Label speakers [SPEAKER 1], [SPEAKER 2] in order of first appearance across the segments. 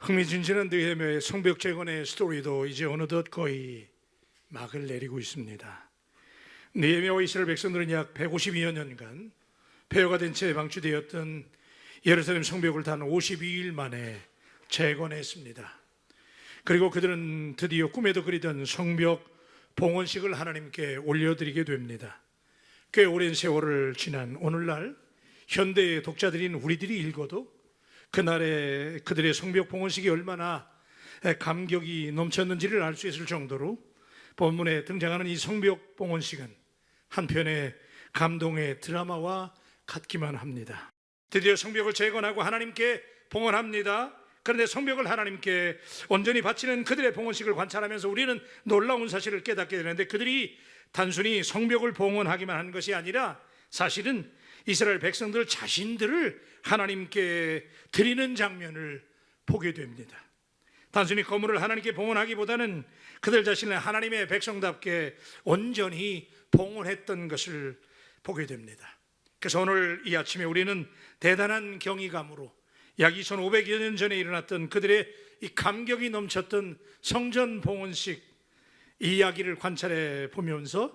[SPEAKER 1] 흥미진진한 느헤미야의 성벽 재건의 스토리도 이제 어느덧 거의 막을 내리고 있습니다. 느헤미야와 이스라엘 백성들은 약 152여 년간 폐허가 된 채 방치되었던 예루살렘 성벽을 단 52일 만에 재건했습니다. 그리고 그들은 드디어 꿈에도 그리던 성벽 봉헌식을 하나님께 올려드리게 됩니다. 꽤 오랜 세월을 지난 오늘날 현대의 독자들인 우리들이 읽어도 그날의 그들의 성벽 봉헌식이 얼마나 감격이 넘쳤는지를 알 수 있을 정도로 본문에 등장하는 이 성벽 봉헌식은 한편의 감동의 드라마와 같기만 합니다. 드디어 성벽을 재건하고 하나님께 봉헌합니다. 그런데 성벽을 하나님께 온전히 바치는 그들의 봉헌식을 관찰하면서 우리는 놀라운 사실을 깨닫게 되는데, 그들이 단순히 성벽을 봉헌하기만 한 것이 아니라 사실은 이스라엘 백성들 자신들을 하나님께 드리는 장면을 보게 됩니다. 단순히 건물을 하나님께 봉헌하기보다는 그들 자신을 하나님의 백성답게 온전히 봉헌했던 것을 보게 됩니다. 그래서 오늘 이 아침에 우리는 대단한 경이감으로 약 2500여 년 전에 일어났던 그들의 이 감격이 넘쳤던 성전 봉헌식 이야기를 관찰해 보면서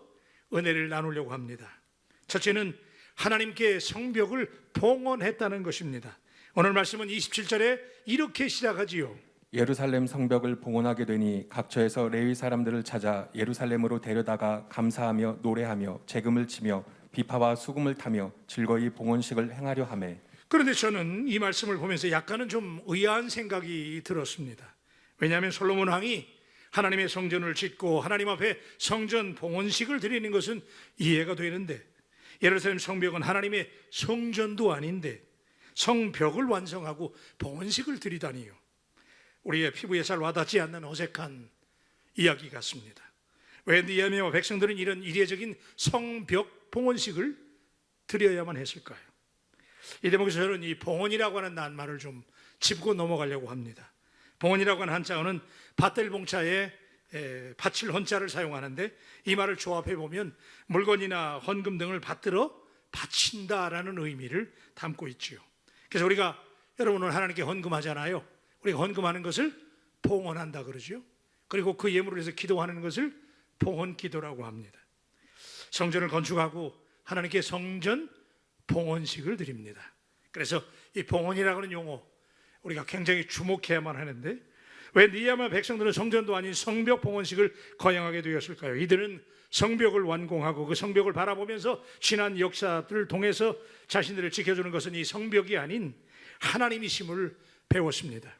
[SPEAKER 1] 은혜를 나누려고 합니다. 첫째는 하나님께 성벽을 봉헌했다는 것입니다. 오늘 말씀은 27절에 이렇게 시작하지요.
[SPEAKER 2] 예루살렘 성벽을 봉헌하게 되니 각처에서 레위 사람들을 찾아 예루살렘으로 데려다가 감사하며 노래하며 재금을 치며 비파와 수금을 타며 즐거이 봉헌식을 행하려 하매.
[SPEAKER 1] 그런데 저는 이 말씀을 보면서 약간은 좀 의아한 생각이 들었습니다. 왜냐하면 솔로몬 왕이 하나님의 성전을 짓고 하나님 앞에 성전 봉헌식을 드리는 것은 이해가 되는데, 예루살렘 성벽은 하나님의 성전도 아닌데 성벽을 완성하고 봉헌식을 드리다니요. 우리의 피부에 잘 와닿지 않는 어색한 이야기 같습니다. 왜 느헤미야와 백성들은 이런 이례적인 성벽 봉헌식을 드려야만 했을까요? 이 대목에서 저는 이 봉헌이라고 하는 낱말을 좀 짚고 넘어가려고 합니다. 봉헌이라고 하는 한자어는 밭들봉자에 바칠 헌자를 사용하는데, 이 말을 조합해 보면 물건이나 헌금 등을 받들어 바친다라는 의미를 담고 있지요. 그래서 우리가 여러분 오늘 하나님께 헌금하잖아요. 우리가 헌금하는 것을 봉헌한다 그러죠. 그리고 그 예물을 위해서 기도하는 것을 봉헌기도라고 합니다. 성전을 건축하고 하나님께 성전 봉헌식을 드립니다. 그래서 이 봉헌이라고 하는 용어 우리가 굉장히 주목해야만 하는데, 왜 느헤미야 백성들은 성전도 아닌 성벽 봉헌식을 거행하게 되었을까요? 이들은 성벽을 완공하고 그 성벽을 바라보면서 지난 역사들을 통해서 자신들을 지켜주는 것은 이 성벽이 아닌 하나님이심을 배웠습니다.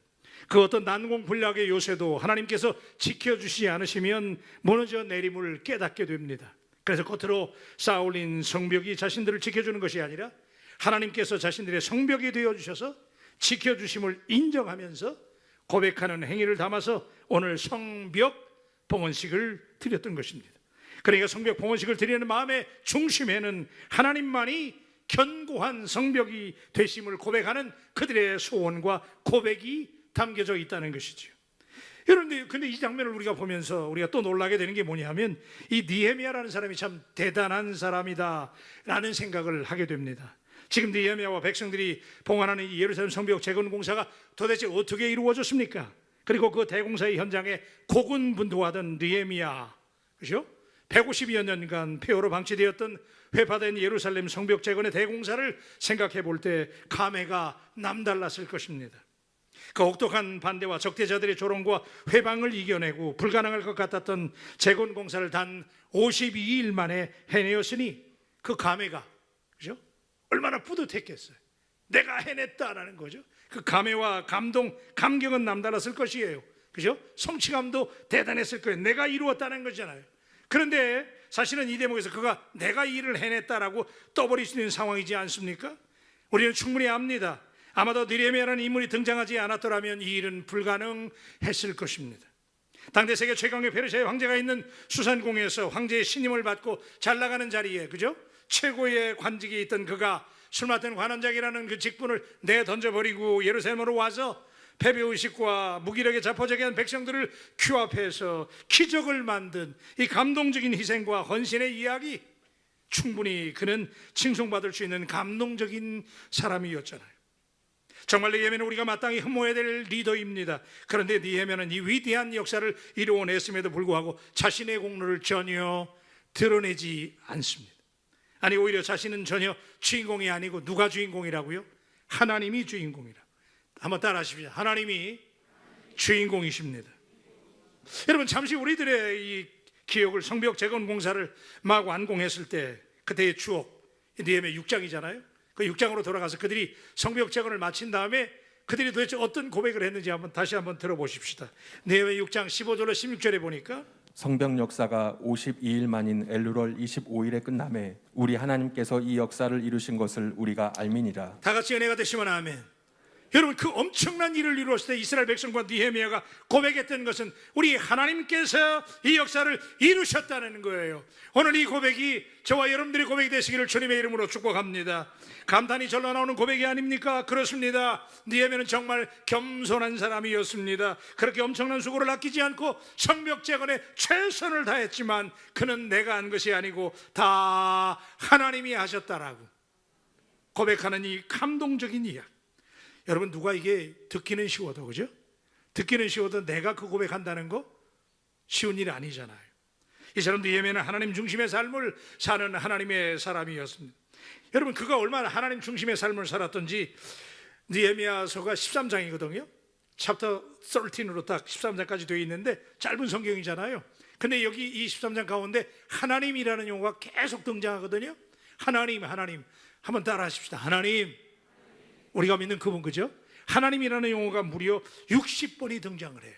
[SPEAKER 1] 그 어떤 난공불락의 요새도 하나님께서 지켜주시지 않으시면 무너져 내림을 깨닫게 됩니다. 그래서 겉으로 쌓아올린 성벽이 자신들을 지켜주는 것이 아니라 하나님께서 자신들의 성벽이 되어주셔서 지켜주심을 인정하면서 고백하는 행위를 담아서 오늘 성벽 봉헌식을 드렸던 것입니다. 그러니까 성벽 봉헌식을 드리는 마음의 중심에는 하나님만이 견고한 성벽이 되심을 고백하는 그들의 소원과 고백이 담겨져 있다는 것이죠. 여러분, 근데 이 장면을 우리가 보면서 우리가 또 놀라게 되는 게 뭐냐면, 이 느헤미야라는 사람이 참 대단한 사람이다 라는 생각을 하게 됩니다. 지금 느헤미야와 백성들이 봉헌하는 이 예루살렘 성벽 재건 공사가 도대체 어떻게 이루어졌습니까? 그리고 그 대공사의 현장에 고군분투하던 느헤미야, 그렇죠? 152여 년간 폐허로 방치되었던 회파된 예루살렘 성벽 재건의 대공사를 생각해 볼 때 감회가 남달랐을 것입니다. 그 혹독한 반대와 적대자들의 조롱과 회방을 이겨내고 불가능할 것 같았던 재건 공사를 단 52일 만에 해내었으니 그 감회가, 그죠? 얼마나 뿌듯했겠어요. 내가 해냈다라는 거죠. 그 감회와 감동, 감격은 남달랐을 것이에요. 그죠? 성취감도 대단했을 거예요. 내가 이루었다는 거잖아요. 그런데 사실은 이 대목에서 그가 내가 이 일을 해냈다라고 떠버릴 수 있는 상황이지 않습니까? 우리는 충분히 압니다. 아마도 느헤미야라는 인물이 등장하지 않았더라면 이 일은 불가능했을 것입니다. 당대 세계 최강의 페르시아의 황제가 있는 수산궁에서 황제의 신임을 받고 잘 나가는 자리에, 그죠? 최고의 관직에 있던 그가 술 맡은 관원장이라는 그 직분을 내던져버리고 예루살렘으로 와서 패배의식과 무기력에 자포자기한 백성들을 규합해서 기적을 만든 이 감동적인 희생과 헌신의 이야기, 충분히 그는 칭송받을 수 있는 감동적인 사람이었잖아요. 정말 느헤미야는 우리가 마땅히 흠모해야 될 리더입니다. 그런데 느헤미야는 이 위대한 역사를 이루어냈음에도 불구하고 자신의 공로를 전혀 드러내지 않습니다. 아니, 오히려 자신은 전혀 주인공이 아니고 누가 주인공이라고요? 하나님이 주인공이라. 한번 따라하십시오. 하나님이 주인공이십니다. 여러분, 잠시 우리들의 이 기억을, 성벽 재건 공사를 막 완공했을 때 그때의 추억, 느헤미야 6장이잖아요. 그 6장으로 돌아가서 그들이 성벽 재건을 마친 다음에 그들이 도대체 어떤 고백을 했는지 다시 한번 들어보십시다. 느헤미야 6장 15절로 16절에 보니까
[SPEAKER 2] 성벽 역사가 52일 만인 엘루월 25일에 끝남에 우리 하나님께서 이 역사를 이루신 것을 우리가 알미니라.
[SPEAKER 1] 다 같이 은혜가 되시면 아멘. 여러분, 그 엄청난 일을 이루었을 때 이스라엘 백성과 느헤미야가 고백했던 것은 우리 하나님께서 이 역사를 이루셨다는 거예요. 오늘 이 고백이 저와 여러분들의 고백이 되시기를 주님의 이름으로 축복합니다. 감탄이 절로 나오는 고백이 아닙니까? 그렇습니다. 느헤미야는 정말 겸손한 사람이었습니다. 그렇게 엄청난 수고를 아끼지 않고 성벽 재건에 최선을 다했지만 그는 내가 한 것이 아니고 다 하나님이 하셨다라고 고백하는 이 감동적인 이야기. 여러분, 누가 이게 듣기는 쉬워도, 그죠? 듣기는 쉬워도 내가 그 고백한다는 거 쉬운 일이 아니잖아요. 이 사람 느헤미야는 하나님 중심의 삶을 사는 하나님의 사람이었습니다. 여러분, 그가 얼마나 하나님 중심의 삶을 살았던지 느헤미야서가 13장이거든요 챕터 13으로 딱 13장까지 되어 있는데 짧은 성경이잖아요. 근데 여기 이 13장 가운데 하나님이라는 용어가 계속 등장하거든요. 하나님, 하나님. 한번 따라 하십시다. 하나님. 우리가 믿는 그분, 그죠? 하나님이라는 용어가 무려 60번이 등장을 해요.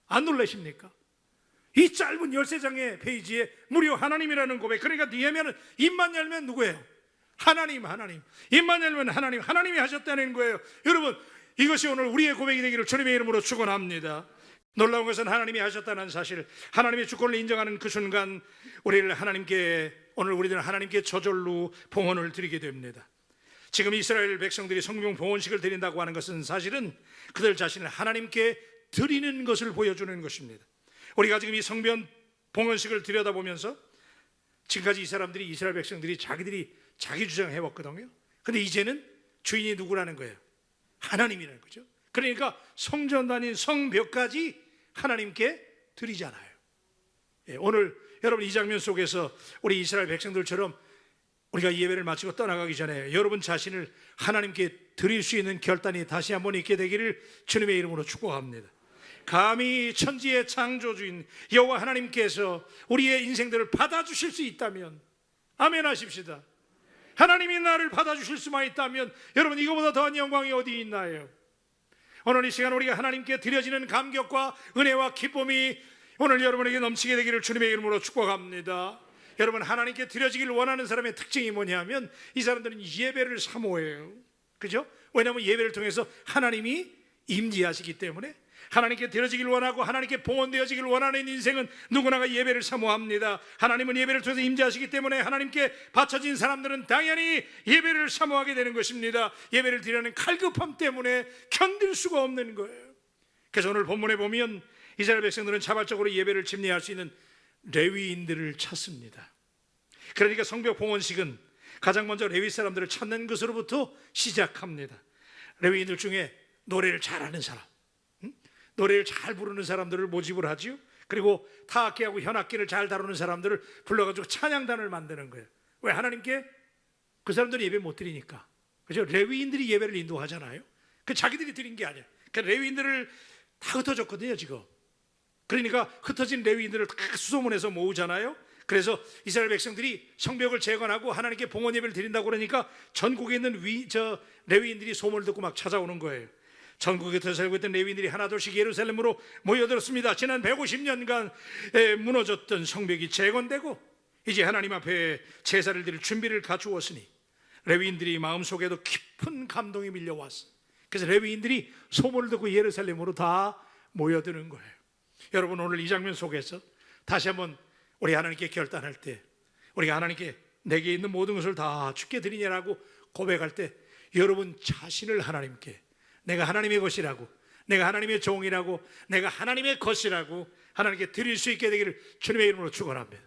[SPEAKER 1] 안 놀라십니까? 이 짧은 13장의 페이지에 무려 하나님이라는 고백. 그러니까 느헤미야는 입만 열면 누구예요? 하나님, 하나님. 입만 열면 하나님, 하나님이 하셨다는 거예요. 여러분, 이것이 오늘 우리의 고백이 되기를 주님의 이름으로 축원합니다. 놀라운 것은 하나님이 하셨다는 사실, 하나님의 주권을 인정하는 그 순간 우리를 하나님께, 오늘 우리들은 하나님께 저절로 봉헌을 드리게 됩니다. 지금 이스라엘 백성들이 성경 봉헌식을 드린다고 하는 것은 사실은 그들 자신을 하나님께 드리는 것을 보여주는 것입니다. 우리가 지금 이 성전 봉헌식을 들여다보면서 지금까지 이 사람들이, 이스라엘 백성들이 자기들이 자기 주장해왔거든요. 근데 이제는 주인이 누구라는 거예요? 하나님이라는 거죠. 그러니까 성전 아닌 성벽까지 하나님께 드리잖아요. 오늘 여러분 이 장면 속에서 우리 이스라엘 백성들처럼 우리가 이 예배를 마치고 떠나가기 전에 여러분 자신을 하나님께 드릴 수 있는 결단이 다시 한번 있게 되기를 주님의 이름으로 축복합니다. 감히 천지의 창조주인 여호와 하나님께서 우리의 인생들을 받아주실 수 있다면 아멘 하십시다. 하나님이 나를 받아주실 수만 있다면 여러분, 이거보다 더한 영광이 어디 있나요? 오늘 이 시간 우리가 하나님께 드려지는 감격과 은혜와 기쁨이 오늘 여러분에게 넘치게 되기를 주님의 이름으로 축복합니다. 여러분, 하나님께 드려지기를 원하는 사람의 특징이 뭐냐면 이 사람들은 예배를 사모해요. 그죠? 왜냐하면 예배를 통해서 하나님이 임재하시기 때문에 하나님께 드려지기를 원하고 하나님께 봉헌되어지기를 원하는 인생은 누구나가 예배를 사모합니다. 하나님은 예배를 통해서 임재하시기 때문에 하나님께 바쳐진 사람들은 당연히 예배를 사모하게 되는 것입니다. 예배를 드리는 칼급함 때문에 견딜 수가 없는 거예요. 그래서 오늘 본문에 보면 이스라엘 백성들은 자발적으로 예배를 집례할 수 있는 레위인들을 찾습니다. 그러니까 성벽 봉헌식은 가장 먼저 레위 사람들을 찾는 것으로부터 시작합니다. 레위인들 중에 노래를 잘하는 사람, 노래를 잘 부르는 사람들을 모집을 하지요. 그리고 타악기하고 현악기를 잘 다루는 사람들을 불러가지고 찬양단을 만드는 거예요. 왜? 하나님께 그 사람들이 예배 못 드리니까. 그죠? 레위인들이 예배를 인도하잖아요. 그 자기들이 드린 게 아니야. 그 레위인들을 다 흩어졌거든요 지금. 그러니까 흩어진 레위인들을 다 수소문해서 모으잖아요. 그래서 이스라엘 백성들이 성벽을 재건하고 하나님께 봉헌 예배를 드린다고 그러니까 전국에 있는 레위인들이 소문을 듣고 막 찾아오는 거예요. 전국에서 살고 있던 레위인들이 하나둘씩 예루살렘으로 모여들었습니다. 지난 150년간 무너졌던 성벽이 재건되고 이제 하나님 앞에 제사를 드릴 준비를 갖추었으니 레위인들이 마음속에도 깊은 감동이 밀려왔어. 그래서 레위인들이 소문을 듣고 예루살렘으로 다 모여드는 거예요. 여러분, 오늘 이 장면 속에서 다시 한번 우리 하나님께 결단할 때, 우리가 하나님께 내게 있는 모든 것을 다 주께 드리냐라고 고백할 때 여러분 자신을 하나님께, 내가 하나님의 것이라고, 내가 하나님의 종이라고, 내가 하나님의 것이라고 하나님께 드릴 수 있게 되기를 주님의 이름으로 축원합니다.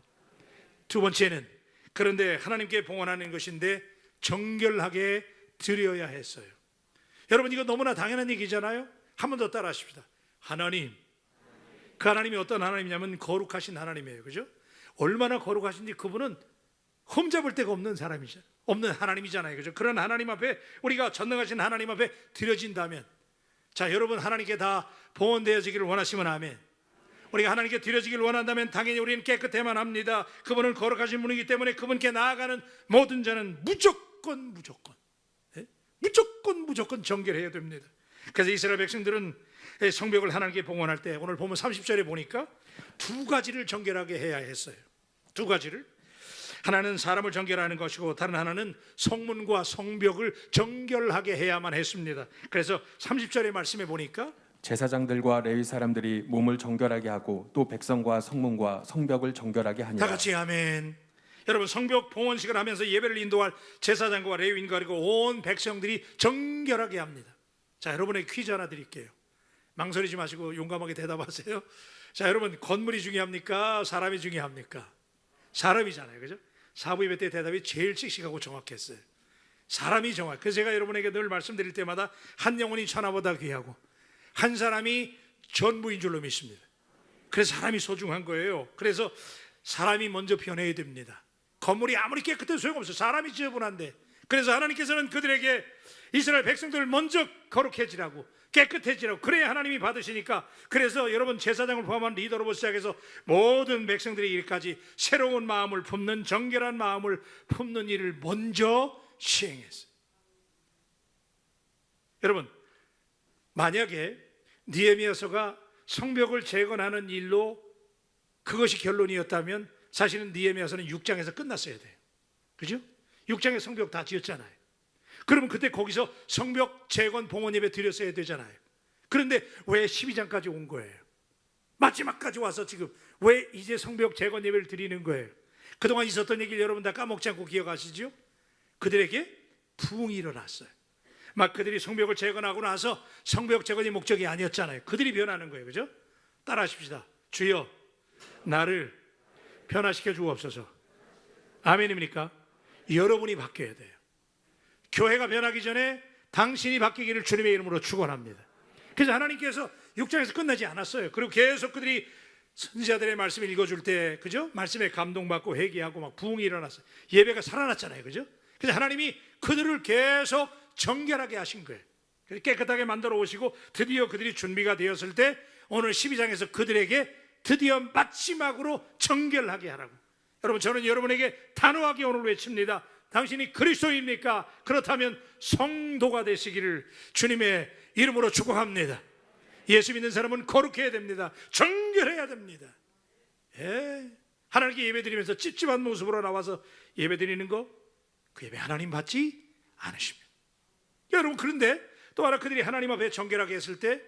[SPEAKER 1] 두 번째는, 그런데 하나님께 봉헌하는 것인데 정결하게 드려야 했어요. 여러분 이거 너무나 당연한 얘기잖아요. 한 번 더 따라 하십시다. 하나님. 그 하나님이 어떤 하나님이냐면 거룩하신 하나님이에요. 그죠? 얼마나 거룩하신지 그분은 흠잡을 데가 없는 사람이잖아요. 없는 하나님이잖아요. 그죠? 그런 하나님 앞에, 우리가 전능하신 하나님 앞에 드려진다면, 자, 여러분 하나님께 다 봉헌되어지기를 원하시면 아멘. 우리가 하나님께 드려지기를 원한다면 당연히 우리는 깨끗해야만 합니다. 그분은 거룩하신 분이기 때문에 그분께 나아가는 모든 자는 무조건 정결해야 됩니다. 그래서 이스라엘 백성들은 성벽을 하나님께 봉헌할 때 오늘 보면 30절에 보니까 두 가지를 정결하게 해야 했어요. 두 가지를. 하나는 사람을 정결하는 것이고 다른 하나는 성문과 성벽을 정결하게 해야만 했습니다. 그래서 30절의 말씀에 보니까
[SPEAKER 2] 제사장들과 레위 사람들이 몸을 정결하게 하고 또 백성과 성문과 성벽을 정결하게 하니라.
[SPEAKER 1] 다 같이 아멘. 여러분 성벽 봉헌식을 하면서 예배를 인도할 제사장과 레위인과 그리고 온 백성들이 정결하게 합니다. 자, 여러분의 퀴즈 하나 드릴게요. 망설이지 마시고 용감하게 대답하세요. 자, 여러분 건물이 중요합니까? 사람이 중요합니까? 사람이잖아요. 그죠? 사부 예배 때 대답이 제일 씩씩하고 정확했어요. 사람이 정확. 그래서 제가 여러분에게 늘 말씀드릴 때마다 한 영혼이 천하보다 귀하고 한 사람이 전부인 줄로 믿습니다. 그래서 사람이 소중한 거예요. 그래서 사람이 먼저 변해야 됩니다. 건물이 아무리 깨끗해도 소용없어요. 사람이 지저분한데. 그래서 하나님께서는 그들에게 이스라엘 백성들을 먼저 거룩해지라고, 깨끗해지라고, 그래야 하나님이 받으시니까. 그래서 여러분 제사장을 포함한 리더로부터 시작해서 모든 백성들이 이르기까지 새로운 마음을 품는, 정결한 마음을 품는 일을 먼저 시행했어요. 여러분 만약에 느헤미야서가 성벽을 재건하는 일로 그것이 결론이었다면 사실은 느헤미야서는 6장에서 끝났어야 돼요. 그죠? 6장에 성벽 다 지었잖아요. 그러면 그때 거기서 성벽 재건 봉헌 예배 드렸어야 되잖아요. 그런데 왜 12장까지 온 거예요? 마지막까지 와서 지금 왜 이제 성벽 재건 예배를 드리는 거예요? 그동안 있었던 얘기를 여러분 다 까먹지 않고 기억하시죠? 그들에게 부흥이 일어났어요. 막 그들이 성벽을 재건하고 나서 성벽 재건이 목적이 아니었잖아요. 그들이 변하는 거예요. 그죠? 따라 하십시다. 주여 나를 변화시켜 주옵소서. 아멘입니까? 여러분이 바뀌어야 돼요. 교회가 변하기 전에 당신이 바뀌기를 주님의 이름으로 축원합니다. 그래서 하나님께서 6장에서 끝나지 않았어요. 그리고 계속 그들이 선지자들의 말씀을 읽어줄 때, 그죠? 말씀에 감동받고 회개하고 막 부흥이 일어났어요. 예배가 살아났잖아요. 그죠? 그래서 하나님이 그들을 계속 정결하게 하신 거예요. 깨끗하게 만들어 오시고 드디어 그들이 준비가 되었을 때 오늘 12장에서 그들에게 드디어 마지막으로 정결하게 하라고. 여러분 저는 여러분에게 단호하게 오늘 외칩니다. 당신이 그리스도입니까? 그렇다면 성도가 되시기를 주님의 이름으로 축복합니다. 예수 믿는 사람은 거룩해야 됩니다. 정결해야 됩니다. 하나님께 예배드리면서 찝찝한 모습으로 나와서 예배드리는 거, 그 예배 하나님 받지 않으십니다. 여러분 그런데 또 하나 그들이 하나님 앞에 정결하게 했을 때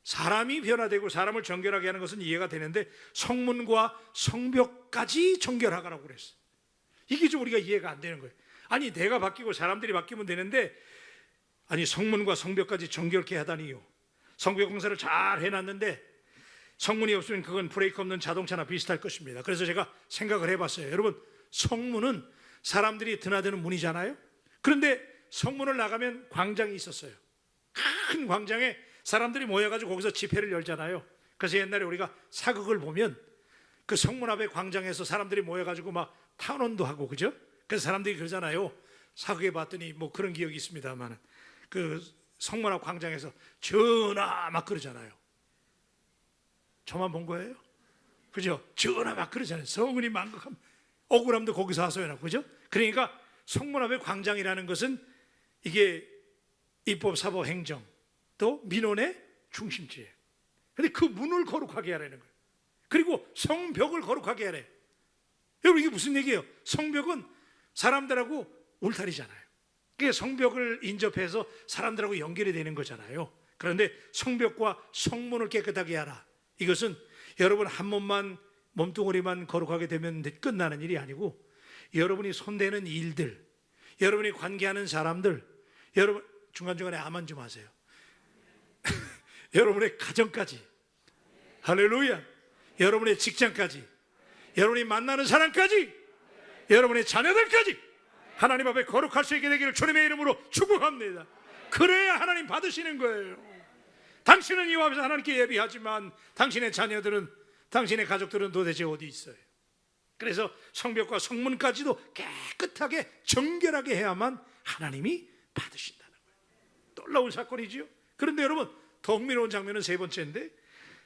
[SPEAKER 1] 사람이 변화되고 사람을 정결하게 하는 것은 이해가 되는데 성문과 성벽까지 정결하라고 그랬어요. 이게 좀 우리가 이해가 안 되는 거예요. 아니 내가 바뀌고 사람들이 바뀌면 되는데 아니 성문과 성벽까지 정결케 하다니요. 성벽 공사를 잘 해놨는데 성문이 없으면 그건 브레이크 없는 자동차나 비슷할 것입니다. 그래서 제가 생각을 해봤어요. 여러분 성문은 사람들이 드나드는 문이잖아요. 그런데 성문을 나가면 광장이 있었어요. 큰 광장에 사람들이 모여가지고 거기서 집회를 열잖아요. 그래서 옛날에 우리가 사극을 보면 그 성문 앞에 광장에서 사람들이 모여가지고 막 탄원도 하고, 그죠? 그래서 사람들이 그러잖아요. 사극에 봤더니 뭐 그런 기억이 있습니다만 그 성문 앞 광장에서 전하 막 그러잖아요. 저만 본 거예요? 그죠? 전하 막 그러잖아요. 성은이 만극하면 억울함도 거기서 하소연하고, 그죠? 그러니까 성문 앞의 광장이라는 것은 이게 입법, 사법, 행정 또 민원의 중심지예요. 그런데 그 문을 거룩하게 하라는 거예요. 그리고 성벽을 거룩하게 하래. 여러분 이게 무슨 얘기예요? 성벽은 사람들하고 울타리잖아요. 그게 성벽을 인접해서 사람들하고 연결이 되는 거잖아요. 그런데 성벽과 성문을 깨끗하게 하라. 이것은 여러분 한 몸만 몸뚱아리만 거룩하게 되면 끝나는 일이 아니고 여러분이 손대는 일들, 여러분이 관계하는 사람들, 여러분 중간중간에 아멘 좀 하세요. 여러분의 가정까지, 할렐루야, 여러분의 직장까지, 여러분이 만나는 사람까지, 여러분의 자녀들까지 하나님 앞에 거룩할 수 있게 되기를 주님의 이름으로 축복합니다. 그래야 하나님 받으시는 거예요. 당신은 이와 앞에서 하나님께 예비하지만 당신의 자녀들은, 당신의 가족들은 도대체 어디 있어요? 그래서 성벽과 성문까지도 깨끗하게 정결하게 해야만 하나님이 받으신다는 거예요. 놀라운 사건이지요. 그런데 여러분, 더 흥미로운 장면은 세 번째인데,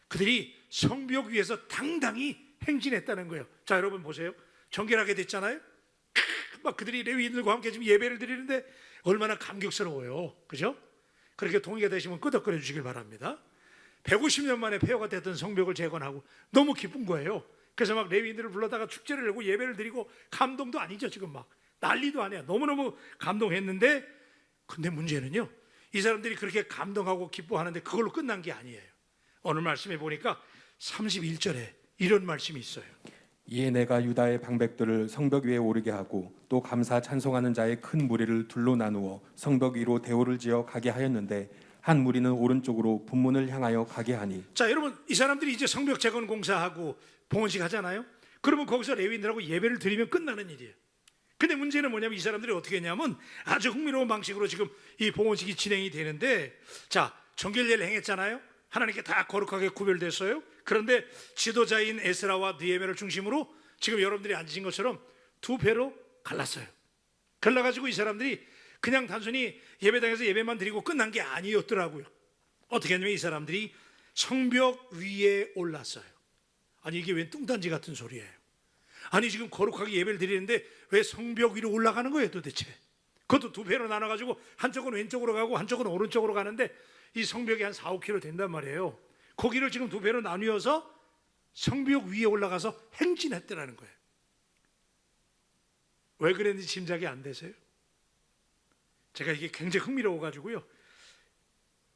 [SPEAKER 1] 그들이 성벽 위에서 당당히 행진했다는 거예요. 자, 여러분 보세요. 정결하게 됐잖아요. 막 그들이 레위인들과 함께 지금 예배를 드리는데 얼마나 감격스러워요. 그죠? 그렇게 동의가 되시면 끄덕거려 주시길 바랍니다. 150년 만에 폐허가 됐던 성벽을 재건하고 너무 기쁜 거예요. 그래서 막 레위인들을 불러다가 축제를 열고 예배를 드리고, 감동도 아니죠. 지금 막 난리도 아니야. 너무너무 감동했는데, 근데 문제는요, 이 사람들이 그렇게 감동하고 기뻐하는데 그걸로 끝난 게 아니에요. 오늘 말씀에 보니까 31절에 이런 말씀이 있어요.
[SPEAKER 2] 이에 내가 유다의 방백들을 성벽 위에 오르게 하고 또 감사 찬송하는 자의 큰 무리를 둘로 나누어 성벽 위로 대오를 지어 가게 하였는데 한 무리는 오른쪽으로 분문을 향하여 가게 하니.
[SPEAKER 1] 자, 여러분, 이 사람들이 이제 성벽 재건 공사하고 봉헌식 하잖아요. 그러면 거기서 레위인들하고 예배를 드리면 끝나는 일이에요. 근데 문제는 뭐냐면 이 사람들이 어떻게 했냐면 아주 흥미로운 방식으로 지금 이 봉헌식이 진행이 되는데, 자, 정결례를 행했잖아요. 하나님께 다 거룩하게 구별됐어요. 그런데 지도자인 에스라와 느헤미야를 중심으로 지금 여러분들이 앉으신 것처럼 두 배로 갈랐어요. 갈라가지고 이 사람들이 그냥 단순히 예배당에서 예배만 드리고 끝난 게 아니었더라고요. 어떻게 했냐면 이 사람들이 성벽 위에 올랐어요. 아니, 이게 웬 뚱딴지 같은 소리예요. 아니, 지금 거룩하게 예배를 드리는데 왜 성벽 위로 올라가는 거예요 도대체? 그것도 두 배로 나눠가지고 한쪽은 왼쪽으로 가고 한쪽은 오른쪽으로 가는데 이 성벽이 한 4, 5km 된단 말이에요. 거기를 지금 두 배로 나누어서 성벽 위에 올라가서 행진했더라는 거예요. 왜 그랬는지 짐작이 안 되세요? 제가 이게 굉장히 흥미로워가지고요,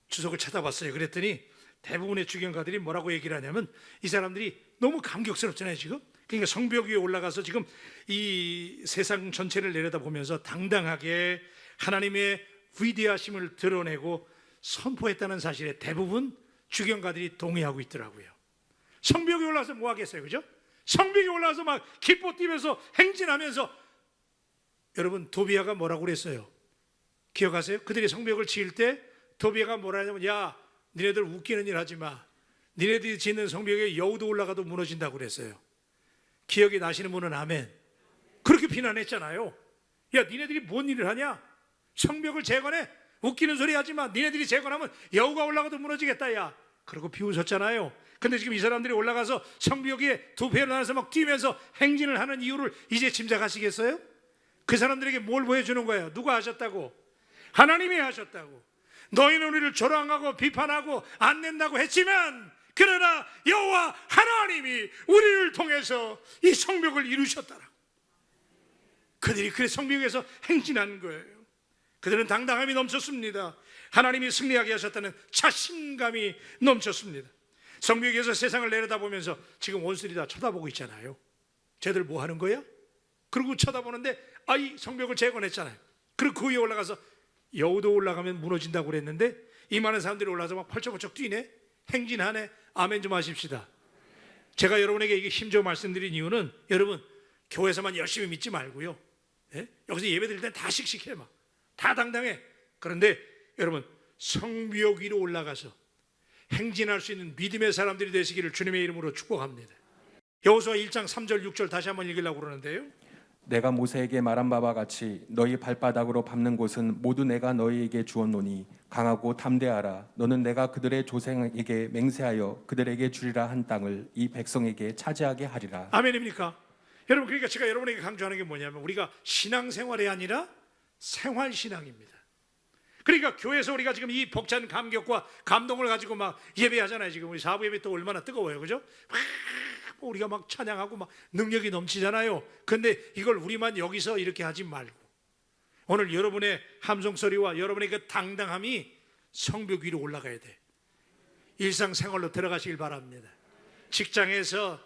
[SPEAKER 1] 주석을 찾아봤어요. 그랬더니 대부분의 주경가들이 뭐라고 얘기를 하냐면, 이 사람들이 너무 감격스럽잖아요 지금. 그러니까 성벽 위에 올라가서 지금 이 세상 전체를 내려다보면서 당당하게 하나님의 위대하심을 드러내고 선포했다는 사실에 대부분 주경가들이 동의하고 있더라고요. 성벽에 올라가서 뭐 하겠어요, 그죠? 성벽에 올라가서 막 기뻐 뛰면서 행진하면서, 여러분 도비야가 뭐라고 그랬어요? 기억하세요? 그들이 성벽을 지을 때 도비야가 뭐라 하냐면, 야, 니네들 웃기는 일 하지 마. 니네들이 짓는 성벽에 여우도 올라가도 무너진다고 그랬어요. 기억이 나시는 분은 아멘. 그렇게 비난했잖아요. 야, 니네들이 뭔 일을 하냐? 성벽을 재건해? 웃기는 소리 하지 마. 니네들이 재건하면 여우가 올라가도 무너지겠다, 야. 그러고 비웃었잖아요. 근데 지금 이 사람들이 올라가서 성벽 위에 두 배로 나눠서 막 뛰면서 행진을 하는 이유를 이제 짐작하시겠어요? 그 사람들에게 뭘 보여주는 거예요? 누가 하셨다고? 하나님이 하셨다고. 너희는 우리를 조롱하고 비판하고 안 낸다고 했지만, 그러나 여호와 하나님이 우리를 통해서 이 성벽을 이루셨다라. 그들이 그래 성벽에서 행진한 거예요. 그들은 당당함이 넘쳤습니다. 하나님이 승리하게 하셨다는 자신감이 넘쳤습니다. 성벽에서 세상을 내려다보면서 지금 원수들이 다 쳐다보고 있잖아요. 쟤들 뭐 하는 거야? 그리고 쳐다보는데, 이 성벽을 재건했잖아요. 그리고 그 위에 올라가서 여우도 올라가면 무너진다고 그랬는데 이 많은 사람들이 올라가서 막 펄쩍펄쩍 뛰네, 행진하네. 아멘 좀 하십시다. 제가 여러분에게 이게 힘줘 말씀드린 이유는, 여러분 교회에서만 열심히 믿지 말고요, 여기서 예배 드릴 땐 다 씩씩해, 막 다 당당해. 그런데 여러분 성벽 위로 올라가서 행진할 수 있는 믿음의 사람들이 되시기를 주님의 이름으로 축복합니다. 여호수아 1장 3절 6절 다시 한번 읽으려고 그러는데요.
[SPEAKER 2] 내가 모세에게 말한 바와 같이 너희 발바닥으로 밟는 곳은 모두 내가 너희에게 주었노니 강하고 담대하라. 너는 내가 그들의 조상에게 맹세하여 그들에게 주리라 한 땅을 이 백성에게 차지하게 하리라.
[SPEAKER 1] 아멘입니까? 여러분, 그러니까 제가 여러분에게 강조하는 게 뭐냐면, 우리가 신앙생활이 아니라 생활신앙입니다. 그러니까 교회에서 우리가 지금 이 벅찬 감격과 감동을 가지고 막 예배하잖아요. 지금 우리 사부 예배 또 얼마나 뜨거워요, 그죠? 우리가 막 찬양하고 막 능력이 넘치잖아요. 근데 이걸 우리만 여기서 이렇게 하지 말고, 오늘 여러분의 함성 소리와 여러분의 그 당당함이 성벽 위로 올라가야 돼. 일상생활로 들어가시길 바랍니다. 직장에서,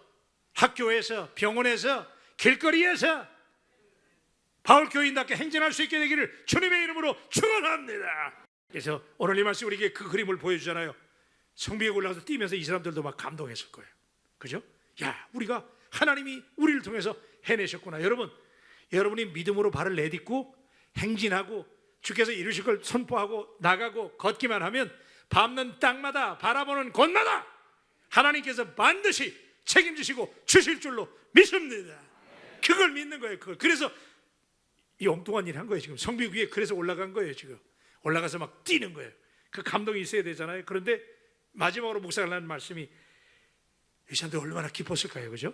[SPEAKER 1] 학교에서, 병원에서, 길거리에서 바울 교인답게 행진할 수 있게 되기를 주님의 이름으로 축원합니다. 그래서 오늘 이 말씀 우리에게 그 그림을 보여주잖아요. 성벽에 올라가서 뛰면서 이 사람들도 막 감동했을 거예요, 그죠? 야, 우리가 하나님이 우리를 통해서 해내셨구나. 여러분, 여러분이 믿음으로 발을 내딛고 행진하고 주께서 이루실 걸 선포하고 나가고 걷기만 하면 밟는 땅마다 바라보는 곳마다 하나님께서 반드시 책임지시고 주실 줄로 믿습니다. 그걸 믿는 거예요. 그걸. 그래서 이 엉뚱한 일 한 거예요. 지금 성벽 위에 그래서 올라간 거예요. 지금 올라가서 막 뛰는 거예요. 그 감동이 있어야 되잖아요. 그런데 마지막으로 묵상을 하는 말씀이 이 사람들 얼마나 기뻤을까요? 그죠?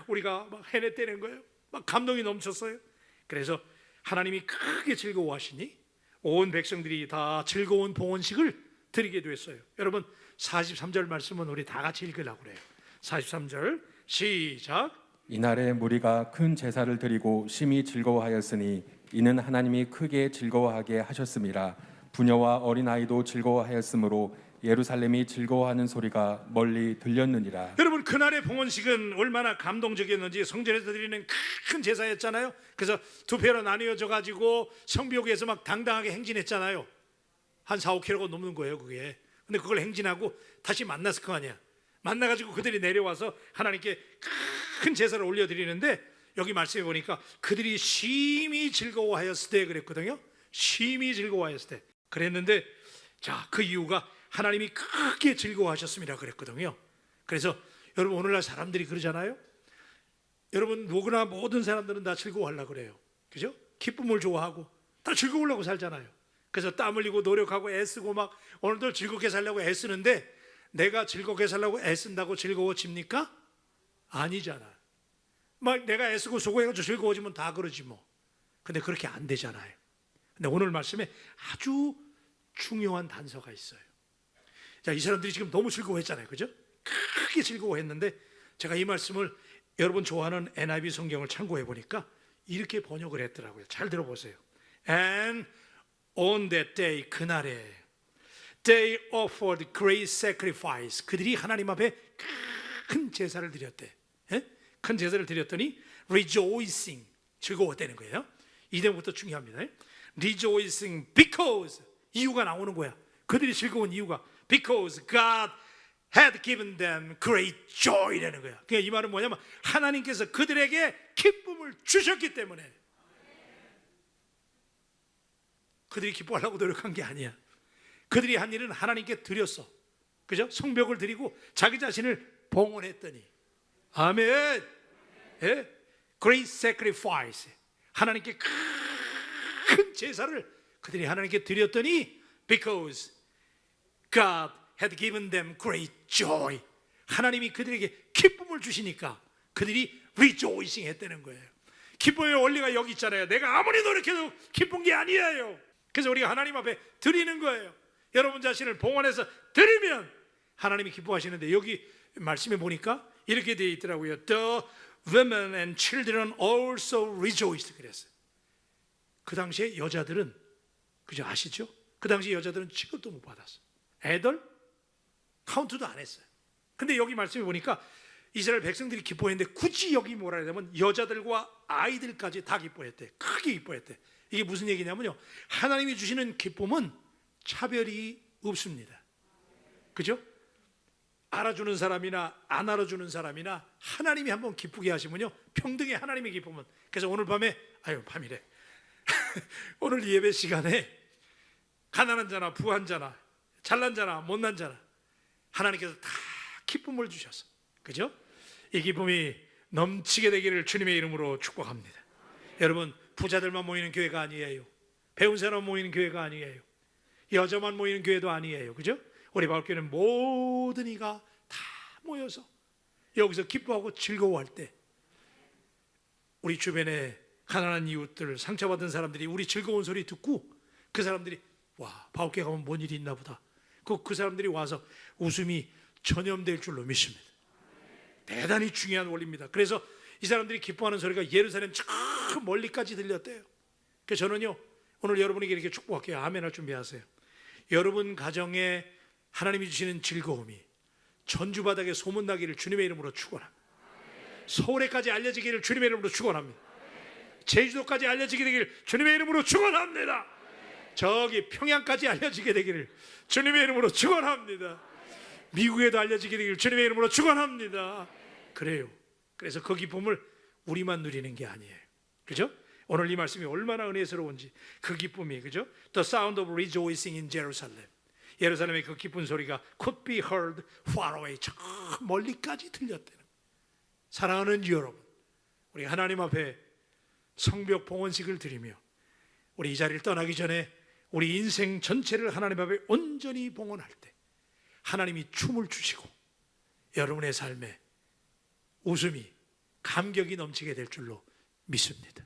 [SPEAKER 1] 우리가 막 해냈다는 거예요. 막 감동이 넘쳤어요. 그래서 하나님이 크게 즐거워하시니 온 백성들이 다 즐거운 봉헌식을 드리게 됐어요. 여러분 43절 말씀은 우리 다 같이 읽으려고 그래요. 43절 시작.
[SPEAKER 2] 이날에 무리가 큰 제사를 드리고 심히 즐거워하였으니 이는 하나님이 크게 즐거워하게 하셨음이라. 부녀와 어린아이도 즐거워하였으므로 예루살렘이 즐거워하는 소리가 멀리 들렸느니라.
[SPEAKER 1] 여러분 그날의 봉헌식은 얼마나 감동적이었는지 성전에서 드리는 큰 제사였잖아요. 그래서 두 배로 나뉘어져 가지고 성벽에서 막 당당하게 행진했잖아요. 한 4-5km가 넘는 거예요 그게. 근데 그걸 행진하고 다시 만났을 거 아니야. 만나가지고 그들이 내려와서 하나님께 큰 제사를 올려드리는데 여기 말씀해 보니까 그들이 심히 즐거워하였을 때 그랬거든요. 심히 즐거워하였을 때 그랬는데 자, 그 이유가 하나님이 크게 즐거워하셨습니다 그랬거든요. 그래서 여러분 오늘날 사람들이 그러잖아요. 여러분 누구나 모든 사람들은 다 즐거워하려고 그래요. 그죠? 기쁨을 좋아하고 다 즐거우려고 살잖아요. 그래서 땀 흘리고 노력하고 애쓰고 막 오늘도 즐겁게 살려고 애쓰는데 내가 즐겁게 살려고 애쓴다고 즐거워집니까? 아니잖아. 막 내가 애쓰고 수고해가지고 즐거워지면 다 그러지 뭐. 근데 그렇게 안 되잖아요. 근데 오늘 말씀에 아주 중요한 단서가 있어요. 자, 이 사람들이 지금 너무 즐거워했잖아요. 그죠? 크게 즐거워했는데 제가 이 말씀을 여러분 좋아하는 NIV 성경을 참고해 보니까 이렇게 번역을 했더라고요. 잘 들어보세요. And on that day, 그날에 they offered great sacrifice. 그들이 하나님 앞에 큰 제사를 드렸대. 예? 큰 제사를 드렸더니 rejoicing, 즐거웠다는 거예요. 이제부터 중요합니다. rejoicing because, 이유가 나오는 거야. 그들이 즐거운 이유가 because God had given them great joy라는 거야. 그러니까 이 말은 뭐냐면 하나님께서 그들에게 기쁨을 주셨기 때문에. 그들이 기뻐하려고 노력한 게 아니야. 그들이 한 일은 하나님께 드렸어. 그죠? 성벽을 드리고 자기 자신을 봉헌했더니 아멘. 예? Great sacrifice. 하나님께 큰 제사를 그들이 하나님께 드렸더니 because God had given them great joy. 하나님이 그들에게 기쁨을 주시니까 그들이 rejoicing 했다는 거예요. 기쁨의 원리가 여기 있잖아요. 내가 아무리 노력해도 기쁜 게 아니에요. 그래서 우리가 하나님 앞에 드리는 거예요. 여러분 자신을 봉헌해서 드리면 하나님이 기뻐하시는데 여기 말씀에 보니까 이렇게 되어 있더라고요. The women and children also rejoiced 그랬어요. 그 당시에 여자들은 그죠? 아시죠? 그 당시 여자들은 취급도 못 받았어. 애들 카운트도 안 했어요. 근데 여기 말씀해 보니까 이스라엘 백성들이 기뻐했는데 굳이 여기 뭐라 해야 되면 여자들과 아이들까지 다 기뻐했대. 크게 기뻐했대. 이게 무슨 얘기냐면요, 하나님이 주시는 기쁨은 차별이 없습니다. 그죠? 알아주는 사람이나 안 알아주는 사람이나 하나님이 한번 기쁘게 하시면요 평등의 하나님의 기쁨은. 그래서 오늘 밤에 밤이래 오늘 예배 시간에 가난한 자나 부한 자나 잘난 자나 못난 자나 하나님께서 다 기쁨을 주셔서, 그죠? 이 기쁨이 넘치게 되기를 주님의 이름으로 축복합니다. 여러분 부자들만 모이는 교회가 아니에요. 배운 사람 모이는 교회가 아니에요. 여자만 모이는 교회도 아니에요. 그죠? 우리 마을교회는 모든 이가 다 모여서 여기서 기뻐하고 즐거워할 때 우리 주변에 가난한 이웃들, 상처받은 사람들이 우리 즐거운 소리 듣고 그 사람들이 와, 바울교회 가면 뭔 일이 있나 보다. 그 사람들이 와서 웃음이 전염될 줄로 믿습니다. 대단히 중요한 원리입니다. 그래서 이 사람들이 기뻐하는 소리가 예루살렘 저 멀리까지 들렸대요. 그래서 저는요 오늘 여러분에게 이렇게 축복할게요. 아멘 할 준비하세요. 여러분 가정에 하나님이 주시는 즐거움이 전주바닥에 소문나기를 주님의 이름으로 축원합니다. 서울에까지 알려지기를 주님의 이름으로 축원합니다. 제주도까지 알려지게 되기를 주님의 이름으로 축원합니다. 저기 평양까지 알려지게 되기를 주님의 이름으로 축원합니다. 미국에도 알려지게 되기를 주님의 이름으로 축원합니다. 그래요. 그래서 그 기쁨을 우리만 누리는 게 아니에요. 그죠? 오늘 이 말씀이 얼마나 은혜스러운지 그 기쁨이, 그죠? The sound of rejoicing in Jerusalem. 예루살렘의 그 기쁜 소리가 could be heard far away. 저 멀리까지 들렸대요. 사랑하는 여러분, 우리 하나님 앞에 성벽 봉헌식을 드리며 우리 이 자리를 떠나기 전에 우리 인생 전체를 하나님 앞에 온전히 봉헌할 때 하나님이 춤을 주시고 여러분의 삶에 웃음이, 감격이 넘치게 될 줄로 믿습니다.